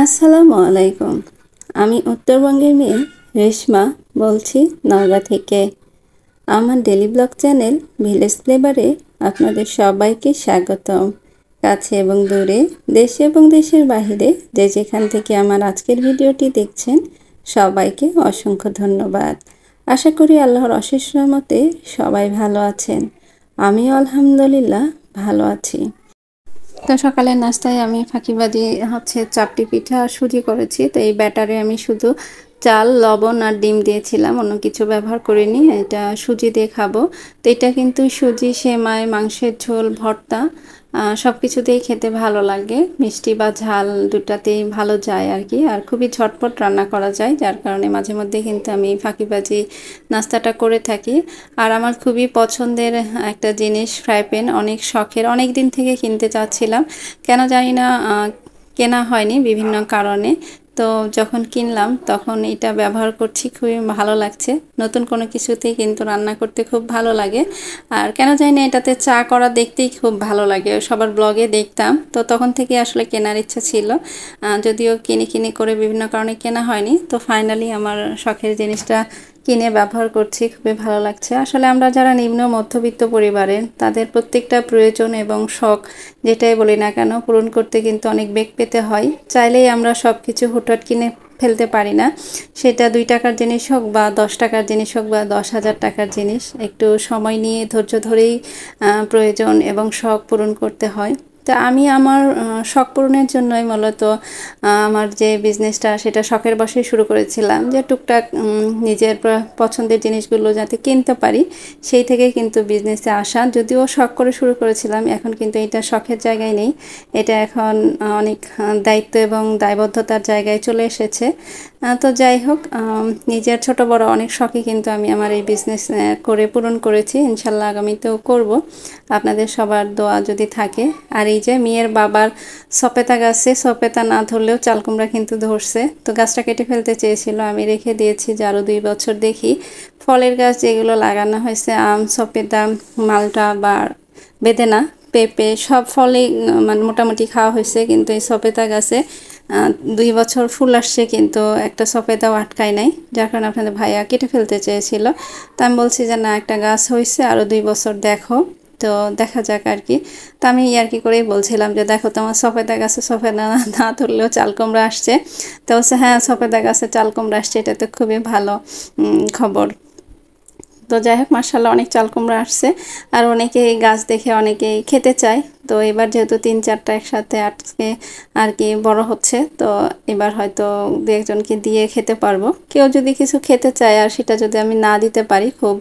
আসসালামু আলাইকুম। আমি উত্তরবঙ্গের মেয়ে রেশমা বলছি নওগাঁ থেকে। আমার ডেলি ব্লগ চ্যানেল ভিলেজ ফ্লেভারে আপনাদের সবাইকে স্বাগতম। কাছে এবং দূরে, দেশে এবং দেশের বাহিরে যে যেখান থেকে আমার আজকের ভিডিওটি দেখছেন সবাইকে অসংখ্য ধন্যবাদ। আশা করি আল্লাহর অশেষ রহমতে সবাই ভালো আছেন। আমিও আলহামদুলিল্লাহ ভালো আছি। তো সকালের নাস্তায় আমি ফাঁকিবাজি চাপটি পিঠা আর সুজি করেছি। তো এই ব্যাটারে আমি শুধু চাল, লবণ আর ডিম দিয়েছিলাম, অন্য কিছু ব্যবহার করিনি। এটা সুজি দিয়ে খাবো। তো এটা কিন্তু সুজি, সেমাই, মাংসের ঝোল, ভর্তা সব কিছুতেই খেতে ভালো লাগে। মিষ্টি বা ঝাল দুটাতেই ভালো যায় আর কি। আর খুবই ঝটপট রান্না করা যায়, যার কারণে মাঝে মধ্যে কিন্তু আমি ফাঁকিবাজি নাস্তাটা করে থাকি। আর আমার খুবই পছন্দের একটা জিনিস ফ্রাই প্যান, অনেক শখের, অনেক দিন থেকে কিনতে চাচ্ছিলাম, কেন জানি না কেনা হয়নি বিভিন্ন কারণে। তো যখন কিনলাম তখন এটা ব্যবহার করছি, খুবই ভালো লাগছে। নতুন কোনো কিছুতেই কিন্তু রান্না করতে খুব ভালো লাগে। আর কেন জানি না এটাতে চা করা দেখতেই খুব ভালো লাগে, সবার ব্লগে দেখতাম, তো তখন থেকে আসলে কেনার ইচ্ছা ছিল। যদিও কিনে করে বিভিন্ন কারণে কেনা হয়নি, তো ফাইনালি আমার শখের জিনিসটা কিনে ব্যবহার করছি, খুবই ভালো লাগছে। আসলে আমরা যারা নিম্ন মধ্যবিত্ত পরিবারের, তাদের প্রত্যেকটা প্রয়োজন এবং শখ যেটাই বলি না কেন পূরণ করতে কিন্তু অনেক বেগ পেতে হয়। চাইলেই আমরা সব কিছু হুটহাট কিনে ফেলতে পারি না। সেটা 2 টাকার জিনিস হোক বা 10 টাকার জিনিস হোক বা 10,000 টাকার জিনিস, একটু সময় নিয়ে ধৈর্য ধরেই প্রয়োজন এবং শখ পূরণ করতে হয়। তো আমি আমার শখ পূরণের জন্যই মূলত আমার যে বিজনেসটা, সেটা শখের বশেই শুরু করেছিলাম, যে টুকটাক নিজের পছন্দের জিনিসগুলো যাতে কিনতে পারি, সেই থেকে কিন্তু বিজনেসে আসা। যদিও শখ করে শুরু করেছিলাম, এখন কিন্তু এটা শখের জায়গায় নেই, এটা এখন অনেক দায়িত্ব এবং দায়বদ্ধতার জায়গায় চলে এসেছে। তো যাই হোক, নিজের ছোট বড় অনেক শখই কিন্তু আমি আমার এই বিজনেস করে পূরণ করেছি, ইনশাল্লাহ আগামীতেও করব, আপনাদের সবার দোয়া যদি থাকে। আর এই যে মেয়ের বাবার সপেতা গাছে সপেতা না ধরলেও চাল কুমড়া কিন্তু ধরছে, তো গাছটা কেটে ফেলতে চেয়েছিল, আমি রেখে দিয়েছি যে আরও 2 বছর দেখি। ফলের গাছ যেগুলো লাগানো হয়েছে, আম, সপেতা, মালটা বা বেদেনা, পেঁপে, সব ফলই মানে মোটামুটি খাওয়া হয়েছে, কিন্তু এই সপেতা গাছে 2 বছর ফুল আসছে, কিন্তু একটা সপেতাও আটকায় নাই, যার কারণে আপনাদের ভাইয়া কেটে ফেলতে চেয়েছিল। তো আমি বলছি যে না, একটা গাছ হয়েছে, আরও 2 বছর দেখো, তো দেখা যাক আর কি। তো আমি ইয়ার্কি করেই বলছিলাম যে দেখো, তোমার সফেদা গাছে সফেদা না ধরলেও চাল কুমড়া আসছে। তো বলছে হ্যাঁ, সফেদা গাছে চাল কুমড়া আসছে, এটা তো খুবই ভালো খবর। তো যাই হোক, মার্শাল্লাহ অনেক চাল কুমড়া আসছে। আর অনেকেই গাছ দেখে অনেকেই খেতে চায়। তো এবার যেহেতু 3-4টা একসাথে আজকে আর কি বড় হচ্ছে, তো এবার হয়তো 2-1জনকে দিয়ে খেতে পারবো। কেউ যদি কিছু খেতে চায় আর সেটা যদি আমি না দিতে পারি, খুব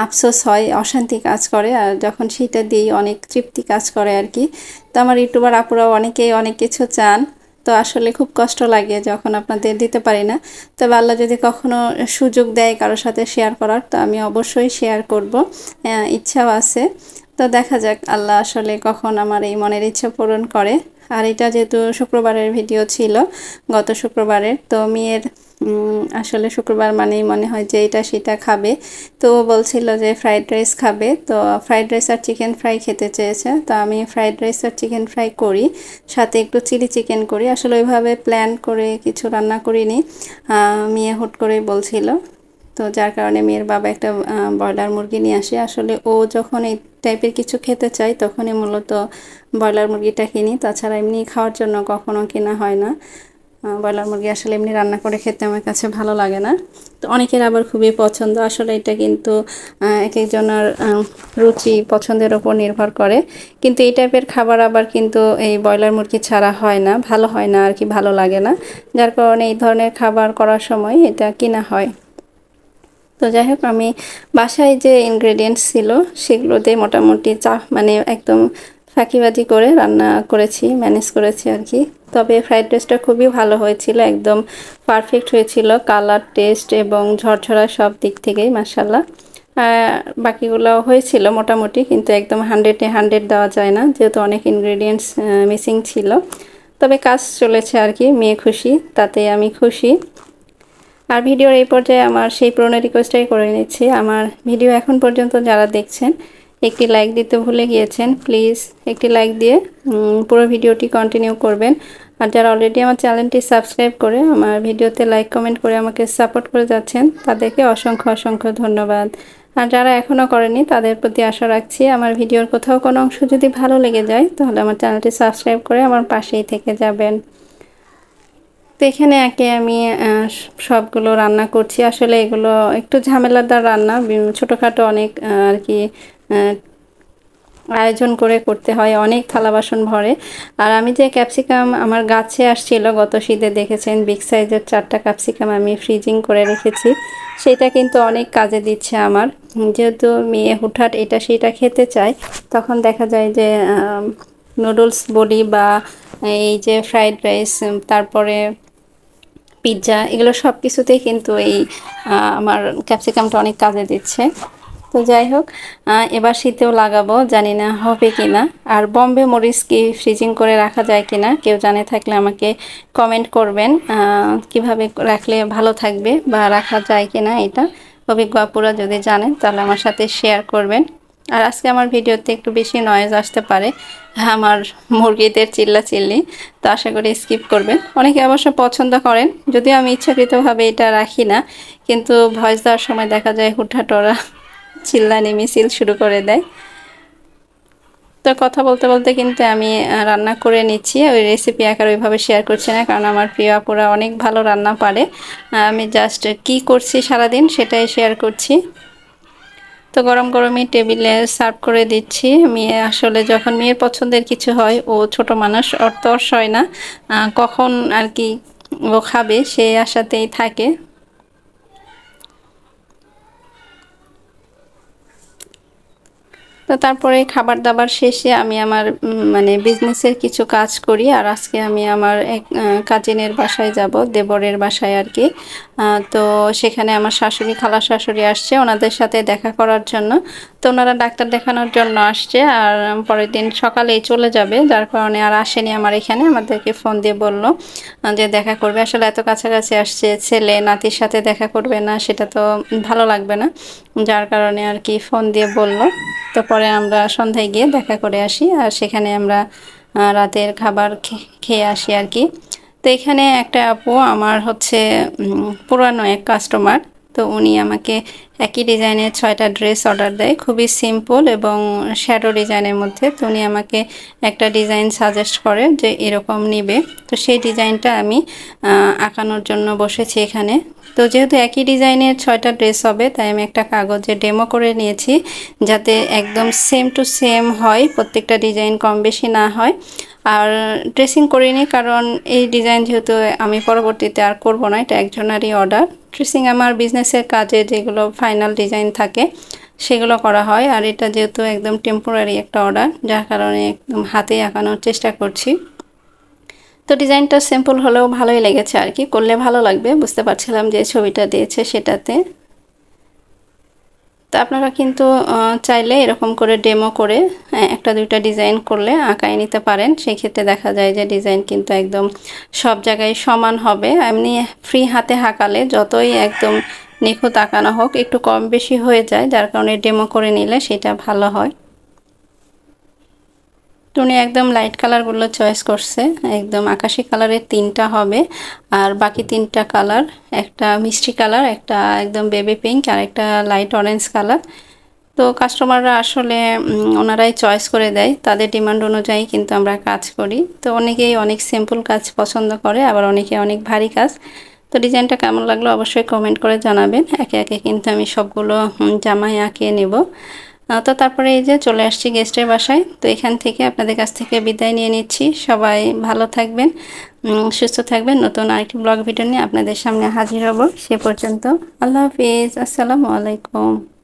আফসোস হয়, অশান্তি কাজ করে। আর যখন সেটা দিই, অনেক তৃপ্তি কাজ করে আর কি। তো আমার ইউটিউবার আপুরাও অনেকেই অনেক কিছু চান, তো আসলে খুব কষ্ট লাগে যখন আপনাদের দিতে পারি না। তবে আল্লাহ যদি কখনো সুযোগ দেয় কারোর সাথে শেয়ার করার, তো আমি অবশ্যই শেয়ার করব, ইচ্ছাও আছে। তো দেখা যাক আল্লাহ আসলে কখন আমার এই মনের ইচ্ছা পূরণ করে। আর এটা যেহেতু শুক্রবারের ভিডিও ছিল, গত শুক্রবারের, তো মেয়ের আসলে শুক্রবার মানেই মনে হয় যে এটা সেটা খাবে। তো ও বলছিল যে ফ্রাইড রাইস খাবে, তো ফ্রাইড রাইস আর চিকেন ফ্রাই খেতে চেয়েছে। তো আমি ফ্রাইড রাইস আর চিকেন ফ্রাই করি, সাথে একটু চিলি চিকেন করি। আসলে ওইভাবে প্ল্যান করে কিছু রান্না করিনি, মেয়ে হুট করেই বলছিল। তো যার কারণে মেয়ের বাবা একটা ব্রয়লার মুরগি নিয়ে আসে। আসলে ও যখন এই টাইপের কিছু খেতে চায়, তখনই মূলত ব্রয়লার মুরগিটা কিনি, তাছাড়া এমনি খাওয়ার জন্য কখনো কেনা হয় না। ব্রয়লার মুরগি আসলে এমনি রান্না করে খেতে আমার কাছে ভালো লাগে না। তো অনেকের আবার খুবই পছন্দ। আসলে এটা কিন্তু এক একজনের রুচি পছন্দের ওপর নির্ভর করে। কিন্তু এই টাইপের খাবার আবার কিন্তু এই ব্রয়লার মুরগি ছাড়া হয় না, ভালো হয় না আর কি, ভালো লাগে না, যার কারণে এই ধরনের খাবার করার সময় এটা কিনা হয়। তো যাই হোক, আমি বাসায় যে ইনগ্রেডিয়েন্টস ছিল সেগুলোতে মোটামুটি মানে একদম ফাঁকিবাজি করে রান্না করেছি, ম্যানেজ করেছি আর কি। তবে ফ্রাইড রাইসটা খুবই ভালো হয়েছিল, একদম পারফেক্ট হয়েছিল, কালার, টেস্ট এবং ঝরঝরা সব দিক থেকেই মাশাআল্লাহ। বাকিগুলো হয়েছিল মোটামুটি, কিন্তু একদম 100-এ 100 দেওয়া যায় না, যেহেতু অনেক ইনগ্রেডিয়েন্টস মিসিং ছিল। তবে কাজ চলেছে আর কি, মেয়ে খুশি তাতে আমি খুশি। আর ভিডিওর এই পর্যায়ে আমার সেই পুরনো রিকোয়েস্টটাই করে নিচ্ছি, আমার ভিডিও এখন পর্যন্ত যারা দেখছেন একটি লাইক দিতে ভুলে গিয়েছেন, প্লিজ একটি লাইক দিয়ে পুরো ভিডিওটি কন্টিনিউ করবেন। আর যারা অলরেডি আমার চ্যানেলটি সাবস্ক্রাইব করে আমার ভিডিওতে লাইক কমেন্ট করে আমাকে সাপোর্ট করে যাচ্ছেন তাদেরকে অসংখ্য অসংখ্য ধন্যবাদ। আর যারা এখনও করেনি তাদের প্রতি আশা রাখছি আমার ভিডিওর কোথাও কোনো অংশ যদি ভালো লেগে যায় তাহলে আমার চ্যানেলটি সাবস্ক্রাইব করে আমার পাশেই থেকে যাবেন। তো এখানে আমি সবগুলো রান্না করছি। আসলে এগুলো একটু ঝামেলাদার রান্না, ছোটোখাটো অনেক আর কি আয়োজন করে করতে হয়, অনেক থালা বাসন ভরে। আর আমি যে ক্যাপসিকাম আমার গাছে আসছিল গত শীতে দেখেছেন, বিগ সাইজের 4টা ক্যাপসিকাম আমি ফ্রিজিং করে রেখেছি, সেটা কিন্তু অনেক কাজে দিচ্ছে আমার। যেহেতু মেয়ে হুটহাট এটা সেটা খেতে চায়, তখন দেখা যায় যে নুডলস বলি বা এই যে ফ্রাইড রাইস, তারপরে পিৎজা, এগুলো সব কিছুতেই কিন্তু এই আমার ক্যাপসিকামটা অনেক কাজে দিচ্ছে। তো যাই হোক, এবার শীতেও লাগাবো, জানি না হবে কি না। আর বম্বে মরিচ কি ফ্রিজিং করে রাখা যায় কি না, কেউ জানে থাকলে আমাকে কমেন্ট করবেন কিভাবে রাখলে ভালো থাকবে বা রাখা যায় কি না। এটা অভিজ্ঞ আপুরা যদি জানেন তাহলে আমার সাথে শেয়ার করবেন। আর আজকে আমার ভিডিওতে একটু বেশি নয়েজ আসতে পারে, আমার মুরগিদের চিল্লাচিল্লি, তো আশা করি স্কিপ করবেন। অনেকে অবশ্য পছন্দ করেন, যদিও আমি ইচ্ছাকৃতভাবে এটা রাখি না, কিন্তু ভয়েস দেওয়ার সময় দেখা যায় হুটহাট ওরা চিল্লানি মিছিল শুরু করে দেয়। তো কথা বলতে বলতে কিন্তু আমি রান্না করে নিচ্ছি, ওই রেসিপি আকার ওইভাবে শেয়ার করছি না, কারণ আমার প্রিয় আপুরা অনেক ভালো রান্না পারে। আমি জাস্ট কি করছি সারাদিন সেটাই শেয়ার করছি। তো গরম গরমই টেবিলে সার্ভ করে দিচ্ছি। মেয়ে আসলে যখন মেয়ের পছন্দের কিছু হয়, ও ছোট মানুষ, ওর তর্স হয় না কখন আর কি ও খাবে, সেই আশাতেই থাকে। তো তারপরে খাবার দাবার শেষে আমি আমার মানে বিজনেসের কিছু কাজ করি। আর আজকে আমি আমার এক কাজিনের বাসায় যাব, দেবরের বাসায় আর কি। তো সেখানে আমার শাশুড়ি, খালা শাশুড়ি আসছে ওনাদের সাথে দেখা করার জন্য। তো ওনারা ডাক্তার দেখানোর জন্য আসছে, আর পরের দিন সকালেই চলে যাবে, যার কারণে আর আসেনি আমার এখানে। আমাদেরকে ফোন দিয়ে বলল যে দেখা করবে। আসলে এত কাছাকাছি আসছে, ছেলে নাতির সাথে দেখা করবে না, সেটা তো ভালো লাগবে না, যার কারণে আর কি ফোন দিয়ে বলল। তো পরে আমরা সন্ধ্যায় গিয়ে দেখা করে আসি, আর সেখানে আমরা রাতের খাবার খেয়ে আসি আর কি। তো এখানে একটা আপু আমার হচ্ছে পুরানো এক কাস্টমার, তো উনি আমাকে একই ডিজাইনের 6টা ড্রেস অর্ডার দেয়, খুবই সিম্পল এবং শ্যাডো ডিজাইনের মধ্যে। তো উনি আমাকে একটা ডিজাইন সাজেস্ট করে যে এরকম নিবে, তো সেই ডিজাইনটা আমি আঁকানোর জন্য বসেছি এখানে। তো যেহেতু একই ডিজাইনের 6টা ড্রেস হবে, তাই আমি একটা কাগজে ডেমো করে নিয়েছি, যাতে একদম সেম টু সেম হয়, প্রত্যেকটা ডিজাইন কম বেশি না হয়। আর ড্রেসিং করিনি, কারণ এই ডিজাইন যেহেতু আমি পরবর্তীতে আর করব না, এটা একজনেরই অর্ডার। ড্রেসিং আমার বিজনেসের কাজে যেগুলো ফাইনাল ডিজাইন থাকে সেগুলো করা হয়, আর এটা যেহেতু একদম টেম্পোরারি একটা অর্ডার, যার কারণে একদম হাতে আঁকানোর চেষ্টা করছি। তো ডিজাইনটা সিম্পল হলেও ভালোই লেগেছে আর কি, করলে ভালো লাগবে, বুঝতে পারছিলাম যে ছবিটা দিয়েছে সেটাতে। তো আপনারা কিন্তু চাইলে এরকম করে ডেমো করে একটা দুইটা ডিজাইন করলে আঁকায় নিতে পারেন। সেই ক্ষেত্রে দেখা যায় যে ডিজাইন কিন্তু একদম সব জায়গায় সমান হবে। এমনি ফ্রি হাতে আঁকালে যতই একদম নিখুঁত আঁকানো হোক, একটু কম বেশি হয়ে যায়, যার কারণে ডেমো করে নিলে সেটা ভালো হয়। তো উনি একদম লাইট কালারগুলো চয়েস করছে, একদম আকাশি কালারের 3টা হবে, আর বাকি 3টা কালার, একটা মিষ্টি কালার, একটা একদম বেবি পিঙ্ক, আর একটা লাইট অরেঞ্জ কালার। তো কাস্টমাররা আসলে ওনারাই চয়েস করে দেয়, তাদের ডিমান্ড অনুযায়ী কিন্তু আমরা কাজ করি। তো অনেকেই অনেক সিম্পল কাজ পছন্দ করে, আবার অনেকে অনেক ভারী কাজ। তো ডিজাইনটা কেমন লাগলো অবশ্যই কমেন্ট করে জানাবেন। একে একে কিন্তু আমি সবগুলো জামাই আঁকিয়ে নেব। তো তারপরে এই যে চলে আসছি গেস্টের বাসায়। তো এখান থেকে আপনাদের কাছ থেকে বিদায় নিয়ে নিচ্ছি। সবাই ভালো থাকবেন, সুস্থ থাকবেন। নতুন আরেকটি ব্লগ ভিডিও নিয়ে আপনাদের সামনে হাজির হব। সে পর্যন্ত আল্লাহ হাফিজ, আসসালামু আলাইকুম।